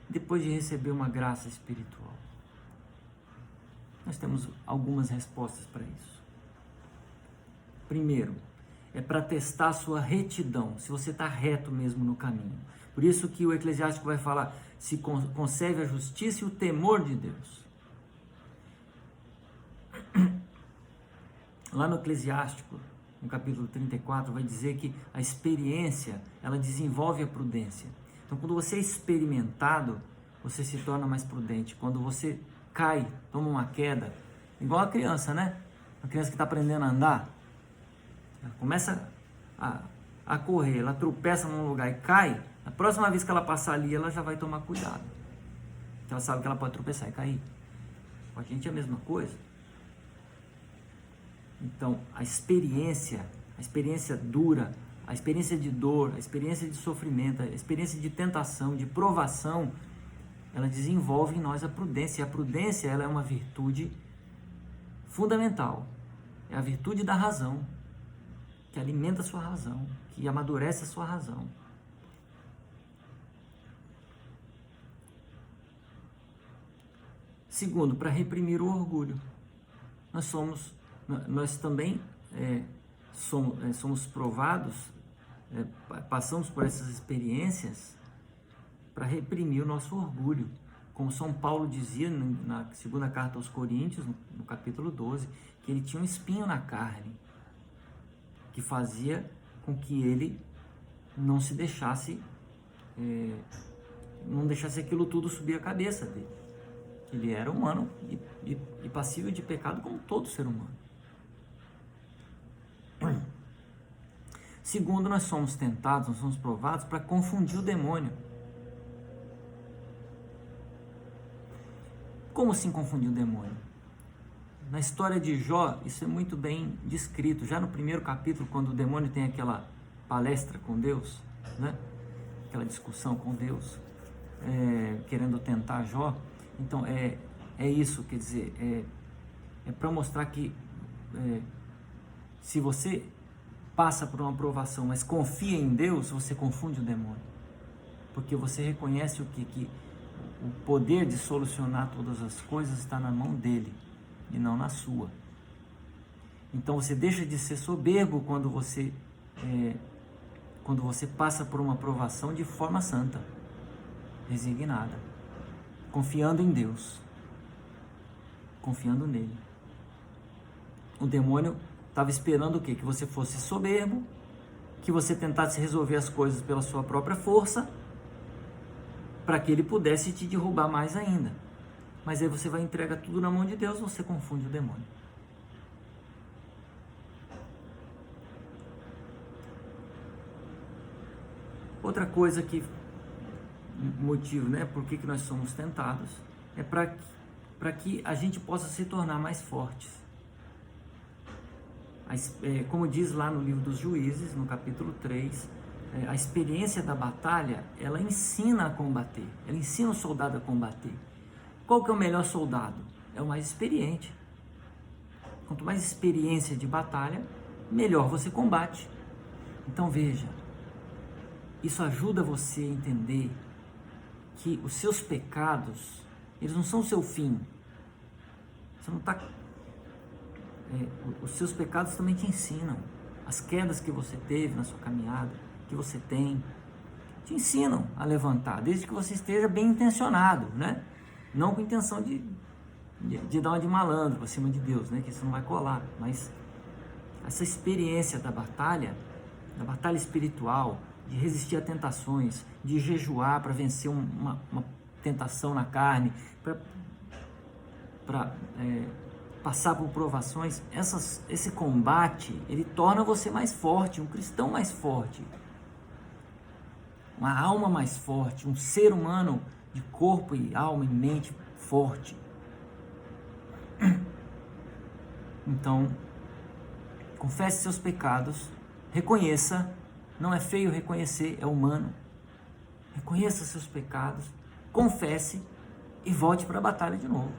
depois de receber uma graça espiritual? Nós temos algumas respostas para isso. Primeiro, é para testar a sua retidão, se você está reto mesmo no caminho. Por isso que o Eclesiástico vai falar: se conserve a justiça e o temor de Deus. Lá no Eclesiástico, no capítulo 34, vai dizer que a experiência, ela desenvolve a prudência. Então, quando você é experimentado, você se torna mais prudente. Quando você cai, toma uma queda, igual a criança, né? A criança que está aprendendo a andar, ela começa a correr, ela tropeça num lugar e cai, a próxima vez que ela passar ali, ela já vai tomar cuidado. Porque ela sabe que ela pode tropeçar e cair. Com a gente é a mesma coisa. Então, a experiência dura, a experiência de dor, a experiência de sofrimento, a experiência de tentação, de provação, ela desenvolve em nós a prudência. E a prudência, ela é uma virtude fundamental. É a virtude da razão, que alimenta a sua razão, que amadurece a sua razão. Segundo, para reprimir o orgulho. Nós também somos provados, passamos por essas experiências para reprimir o nosso orgulho. Como São Paulo dizia na segunda carta aos Coríntios, no capítulo 12, que ele tinha um espinho na carne, que fazia com que ele não se deixasse não deixasse aquilo tudo subir a cabeça dele. Ele era humano e passível de pecado como todo ser humano. Segundo, nós somos tentados, nós somos provados para confundir o demônio. Como assim confundir o demônio? Na história de Jó, isso é muito bem descrito. Já no primeiro capítulo, quando o demônio tem aquela palestra com Deus, né? Aquela discussão com Deus, querendo tentar Jó. Então, é isso, quer dizer, é para mostrar que se você passa por uma provação, mas confia em Deus, você confunde o demônio. Porque você reconhece que o poder de solucionar todas as coisas está na mão dele e não na sua. Então você deixa de ser soberbo quando você passa por uma provação de forma santa, resignada, confiando em Deus, confiando nele. O demônio estava esperando o quê? Que você fosse soberbo, que você tentasse resolver as coisas pela sua própria força, para que ele pudesse te derrubar mais ainda. Mas aí você vai entregar tudo na mão de Deus, você confunde o demônio. Outra coisa que, motivo, né, por que nós somos tentados, é para que a gente possa se tornar mais fortes. Como diz lá no livro dos Juízes, no capítulo 3, a experiência da batalha, ela ensina a combater, ela ensina o soldado a combater. Qual que é o melhor soldado? É o mais experiente. Quanto mais experiência de batalha, melhor você combate. Então veja, isso ajuda você a entender que os seus pecados, eles não são o seu fim. Você não está... os seus pecados também te ensinam. As quedas que você teve na sua caminhada, que você tem, te ensinam a levantar, desde que você esteja bem intencionado, né? Não com intenção de dar uma de malandro para cima de Deus, né? Que isso não vai colar. Mas essa experiência da batalha espiritual, de resistir a tentações, de jejuar para vencer uma tentação na carne, para passar por provações, esse combate, ele torna você mais forte, um cristão mais forte, uma alma mais forte, um ser humano de corpo e alma e mente forte. Então, confesse seus pecados, reconheça, não é feio reconhecer, é humano. Reconheça seus pecados, confesse e volte para a batalha de novo.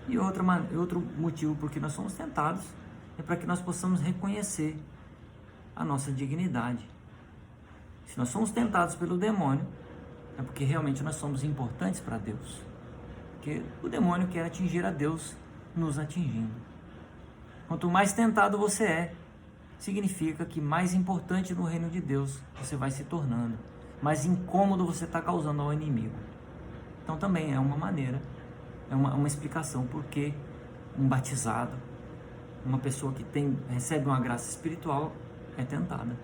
E outro motivo por que nós somos tentados é para que nós possamos reconhecer a nossa dignidade. Se nós somos tentados pelo demônio, é porque realmente nós somos importantes para Deus. Porque o demônio quer atingir a Deus nos atingindo. Quanto mais tentado você é, significa que mais importante no reino de Deus você vai se tornando. Mais incômodo você está causando ao inimigo. Então também é uma maneira, é uma explicação porque um batizado, uma pessoa que recebe uma graça espiritual, é tentada.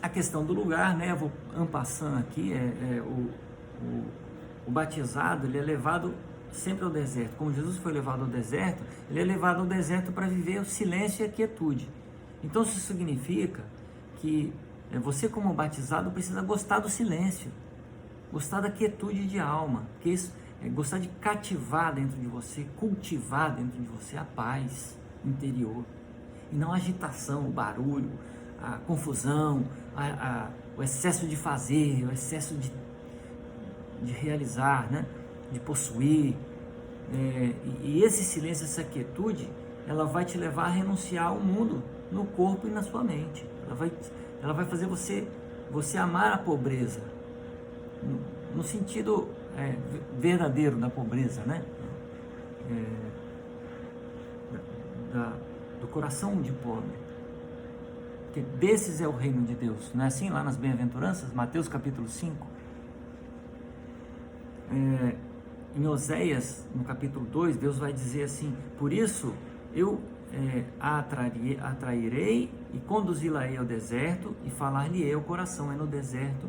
A questão do lugar, né? Eu vou passando aqui, o batizado, ele é levado sempre ao deserto. Como Jesus foi levado ao deserto, ele é levado ao deserto para viver o silêncio e a quietude. Então isso significa que você, como batizado, precisa gostar do silêncio, gostar da quietude de alma, porque isso é gostar de cativar dentro de você, cultivar dentro de você a paz interior, e não a agitação, o barulho, a confusão, o excesso de fazer, o excesso de realizar, né? De possuir. E esse silêncio, essa quietude, ela vai te levar a renunciar ao mundo, no corpo e na sua mente. Ela vai fazer você amar a pobreza, no sentido verdadeiro da pobreza, né? Do coração de pobre. Porque desses é o reino de Deus. Não é assim lá nas bem-aventuranças? Mateus capítulo 5. Em Oséias, no capítulo 2, Deus vai dizer assim: por isso eu atrairei e conduzi-la-ei ao deserto e falar-lhe-ei ao coração. É no deserto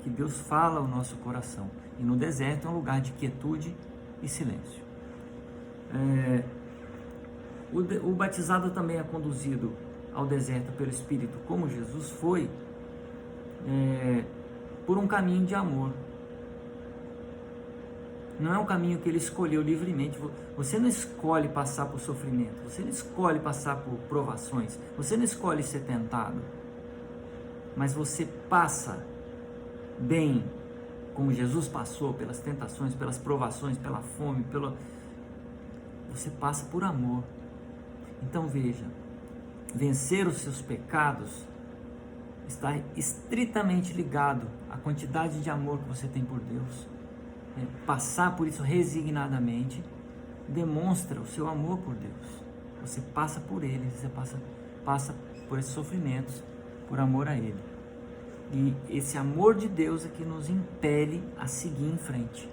que Deus fala ao nosso coração. E no deserto é um lugar de quietude e silêncio. O batizado também é conduzido ao deserto pelo Espírito, como Jesus foi, por um caminho de amor. Não é um caminho que ele escolheu livremente. Você não escolhe passar por sofrimento, você não escolhe passar por provações, você não escolhe ser tentado, mas você passa bem, como Jesus passou pelas tentações, pelas provações, pela fome, você passa por amor. Então veja, vencer os seus pecados está estritamente ligado à quantidade de amor que você tem por Deus. Passar por isso resignadamente demonstra o seu amor por Deus. Você passa por Ele, você passa por esses sofrimentos por amor a Ele. E esse amor de Deus é que nos impele a seguir em frente.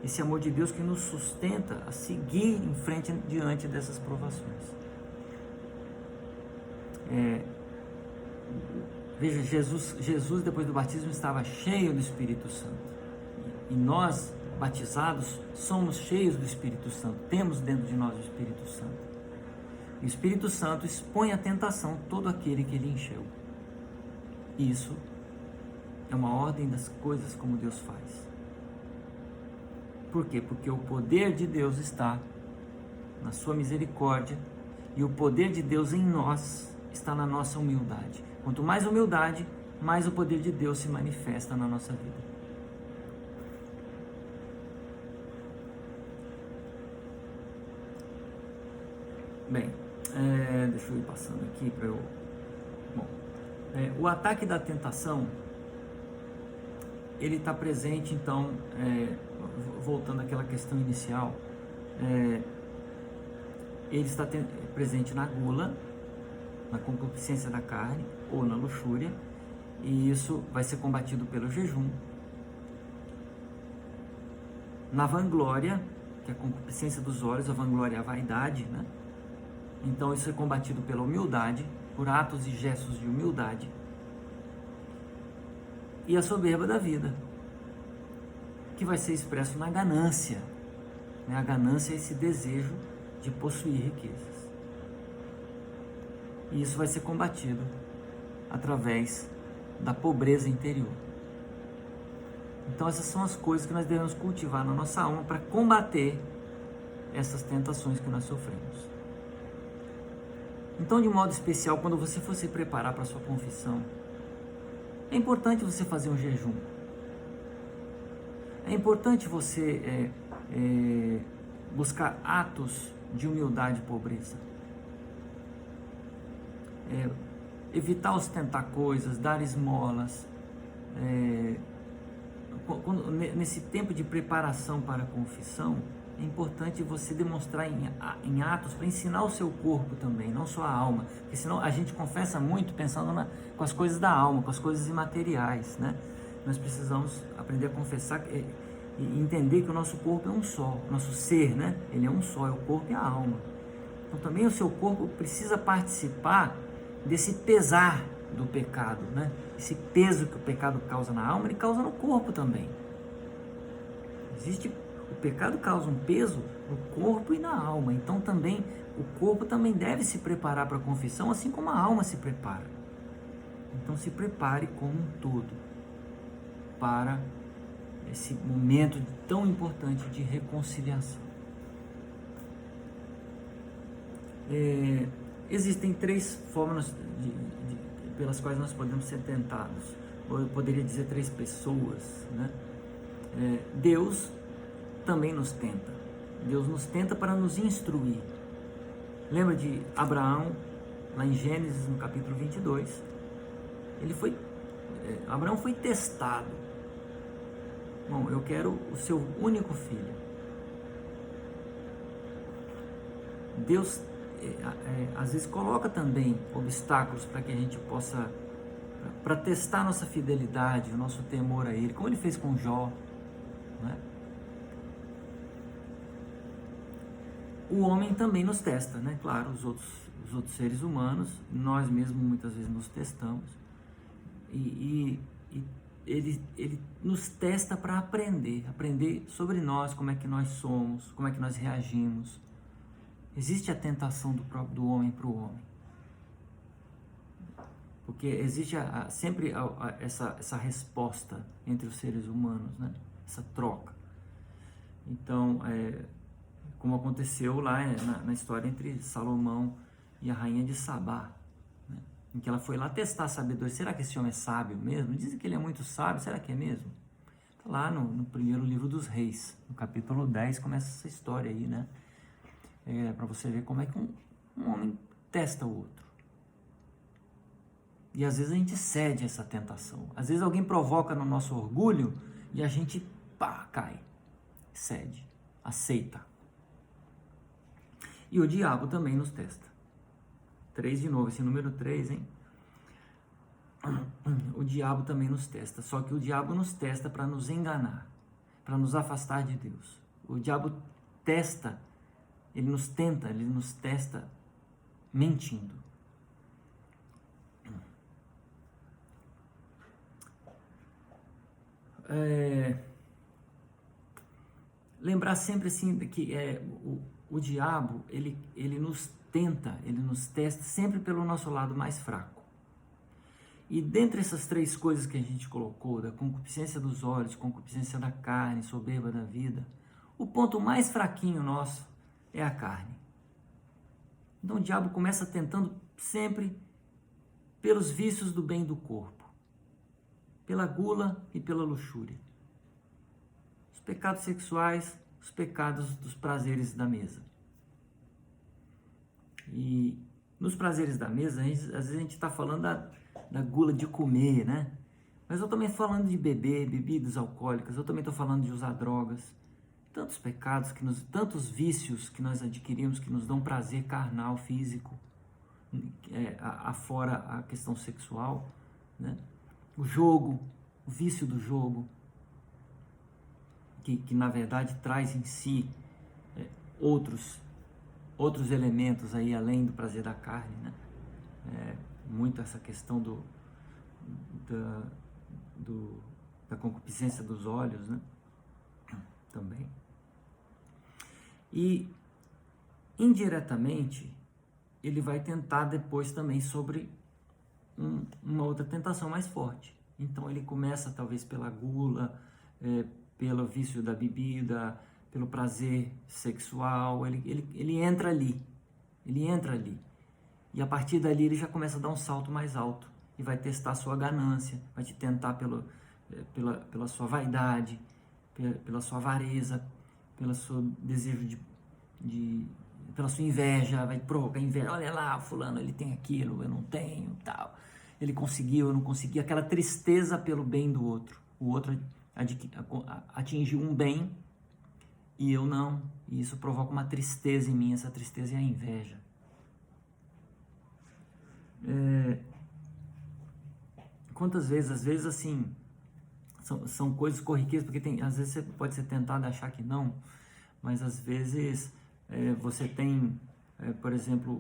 Esse amor de Deus que nos sustenta a seguir em frente diante dessas provações. Veja, Jesus depois do batismo estava cheio do Espírito Santo. E nós, batizados, somos cheios do Espírito Santo. Temos dentro de nós o Espírito Santo. E o Espírito Santo expõe à tentação todo aquele que ele encheu. Isso é uma ordem das coisas como Deus faz. Por quê? Porque o poder de Deus está na sua misericórdia e o poder de Deus em nós está na nossa humildade. Quanto mais humildade, mais o poder de Deus se manifesta na nossa vida. Bem, deixa eu ir passando aqui para eu... Bom, o ataque da tentação, ele está presente, então, voltando àquela questão inicial, ele está presente na gula, na concupiscência da carne ou na luxúria, e isso vai ser combatido pelo jejum. Na vanglória, que é a concupiscência dos olhos, a vanglória é a vaidade, né? Então isso é combatido pela humildade, por atos e gestos de humildade. E a soberba da vida, que vai ser expresso na ganância, né? A ganância é esse desejo de possuir riquezas. E isso vai ser combatido através da pobreza interior. Então essas são as coisas que nós devemos cultivar na nossa alma para combater essas tentações que nós sofremos. Então, de modo especial, quando você for se preparar para a sua confissão, é importante você fazer um jejum. É importante você buscar atos de humildade e pobreza. Evitar ostentar coisas, dar esmolas. Nesse tempo de preparação para a confissão, é importante você demonstrar em atos para ensinar o seu corpo também, não só a alma, porque senão a gente confessa muito pensando com as coisas da alma, com as coisas imateriais, né? Nós precisamos aprender a confessar e entender que o nosso corpo é um só, o nosso ser, né? Ele é um só, é o corpo e a alma. Então também o seu corpo precisa participar desse pesar do pecado, né? Esse peso que o pecado causa na alma, ele causa no corpo também. O pecado causa um peso no corpo e na alma. Então também o corpo também deve se preparar para a confissão, assim como a alma se prepara. Então se prepare como um todo para esse momento tão importante de reconciliação. Existem 3 formas pelas quais nós podemos ser tentados. Ou eu poderia dizer 3 pessoas, né? Deus também nos tenta. Deus nos tenta para nos instruir. Lembra de Abraão, lá em Gênesis, no capítulo 22? Abraão foi testado. Bom, eu quero o seu único filho. Deus, às vezes, coloca também obstáculos para que a gente possa, para testar nossa fidelidade, o nosso temor a Ele, como Ele fez com Jó, né? o homem também nos testa, né? Claro, os outros seres humanos, nós mesmos muitas vezes nos testamos. E ele nos testa para aprender sobre nós, como é que nós somos, como é que nós reagimos. Existe a tentação do homem para o homem. Porque existe sempre essa resposta entre os seres humanos, né? Essa troca. Então, como aconteceu lá na história entre Salomão e a rainha de Sabá, né? Em que ela foi lá testar a sabedoria. Será que esse homem é sábio mesmo? Dizem que ele é muito sábio, será que é mesmo? Está lá no primeiro livro dos Reis, no capítulo 10, começa essa história aí, né? Para você ver como é que um homem testa o outro. E às vezes a gente cede a essa tentação. Às vezes alguém provoca no nosso orgulho e a gente, cai. Cede, aceita. E o diabo também nos testa. 3 de novo, esse número 3, hein? O diabo também nos testa. Só que o diabo nos testa para nos enganar, para nos afastar de Deus. O diabo testa, ele nos testa mentindo. Lembrar sempre assim que o diabo ele nos tenta, ele nos testa sempre pelo nosso lado mais fraco. E dentre essas 3 coisas que a gente colocou, da concupiscência dos olhos, concupiscência da carne, soberba da vida, o ponto mais fraquinho nosso é a carne. Então o diabo começa tentando sempre pelos vícios do bem do corpo, pela gula e pela luxúria. Os pecados sexuais, os pecados dos prazeres da mesa. E nos prazeres da mesa, às vezes a gente está falando da gula de comer, né? Mas eu também estou falando de beber, bebidas alcoólicas, eu também estou falando de usar drogas. Tantos pecados, tantos vícios que nós adquirimos que nos dão prazer carnal, físico, afora a questão sexual, né? O jogo, o vício do jogo, que na verdade traz em si outros elementos aí além do prazer da carne, né? Muito essa questão da concupiscência dos olhos, né? Também. E indiretamente ele vai tentar depois também sobre uma outra tentação mais forte. Então ele começa talvez pela gula, pelo vício da bebida, pelo prazer sexual, ele entra ali, e a partir dali ele já começa a dar um salto mais alto, e vai testar a sua ganância, vai te tentar pela sua vaidade, pela sua avareza, pelo seu desejo pela sua inveja, vai provocar inveja, olha lá, fulano, ele tem aquilo, eu não tenho, tal, ele conseguiu, eu não consegui, aquela tristeza pelo bem do outro, o outro atingiu um bem e eu não, e isso provoca uma tristeza em mim, essa tristeza é a inveja. Quantas vezes, às vezes assim, são coisas corriqueiras, porque às vezes você pode ser tentado a achar que não, mas às vezes você tem, por exemplo,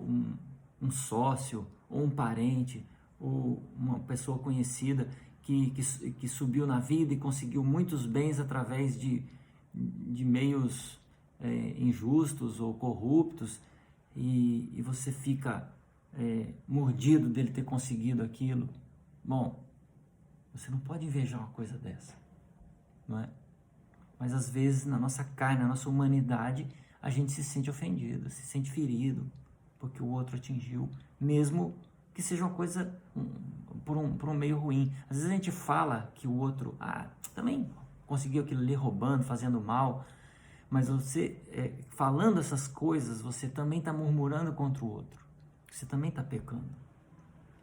um sócio, ou um parente, ou uma pessoa conhecida que subiu na vida e conseguiu muitos bens através de meios injustos ou corruptos, e você fica mordido dele ter conseguido aquilo. Bom, você não pode invejar uma coisa dessa, não é? Mas às vezes na nossa carne, na nossa humanidade, a gente se sente ofendido, se sente ferido, porque o outro atingiu, mesmo que seja uma coisa por um meio ruim. Às vezes a gente fala que o outro também conseguiu aquilo ali roubando, fazendo mal, mas você, falando essas coisas, você também está murmurando contra o outro, você também está pecando.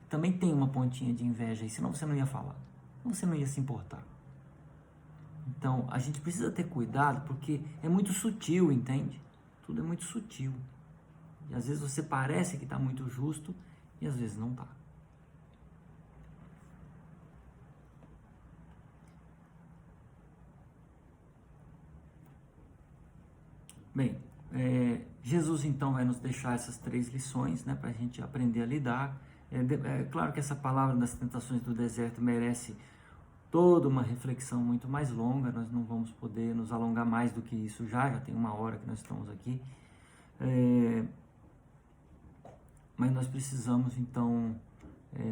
Também tem uma pontinha de inveja aí, senão você não ia falar, você não ia se importar. Então, a gente precisa ter cuidado, porque é muito sutil, entende? Tudo é muito sutil. E às vezes você parece que está muito justo, e às vezes não está. Bem, Jesus então vai nos deixar essas 3 lições, né, para a gente aprender a lidar. É claro que essa palavra das tentações do deserto merece toda uma reflexão muito mais longa, nós não vamos poder nos alongar mais do que isso já tem 1 hora que nós estamos aqui, mas nós precisamos então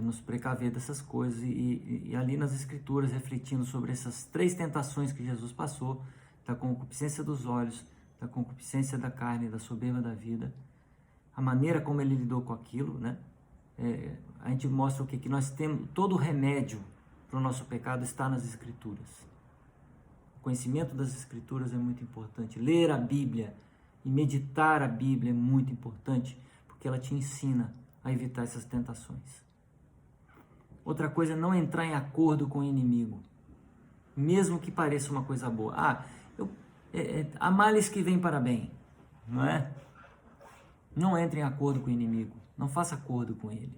nos precaver dessas coisas e ali nas Escrituras, refletindo sobre essas 3 tentações que Jesus passou, da concupiscência dos olhos, da concupiscência da carne, da soberba da vida, a maneira como ele lidou com aquilo, né? A gente mostra o quê? Que nós temos todo o remédio para o nosso pecado está nas Escrituras. O conhecimento das Escrituras é muito importante. Ler a Bíblia e meditar a Bíblia é muito importante, porque ela te ensina a evitar essas tentações. Outra coisa é não entrar em acordo com o inimigo, mesmo que pareça uma coisa boa. Há males que vêm para bem, não é? Não entre em acordo com o inimigo, não faça acordo com ele.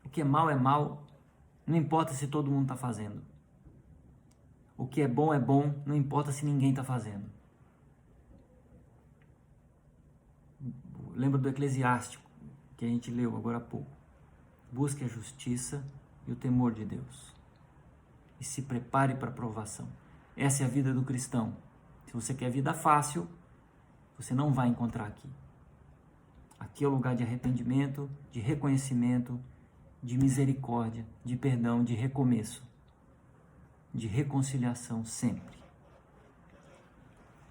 O que é mal, não importa se todo mundo está fazendo. O que é bom, não importa se ninguém está fazendo. Lembra do Eclesiástico, que a gente leu agora há pouco. Busque a justiça e o temor de Deus. E se prepare para a provação. Essa é a vida do cristão. Se você quer vida fácil, você não vai encontrar aqui. Aqui é o lugar de arrependimento, de reconhecimento, de misericórdia, de perdão, de recomeço, de reconciliação sempre.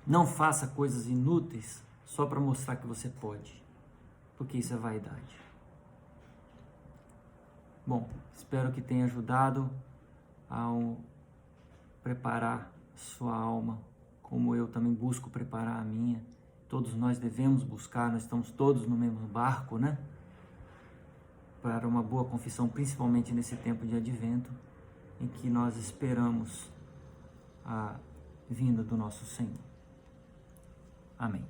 Não faça coisas inúteis só para mostrar que você pode, porque isso é vaidade. Bom, espero que tenha ajudado ao preparar sua alma, como eu também busco preparar a minha. Todos nós devemos buscar, nós estamos todos no mesmo barco, né? Para uma boa confissão, principalmente nesse tempo de advento, em que nós esperamos a vinda do nosso Senhor. Amém.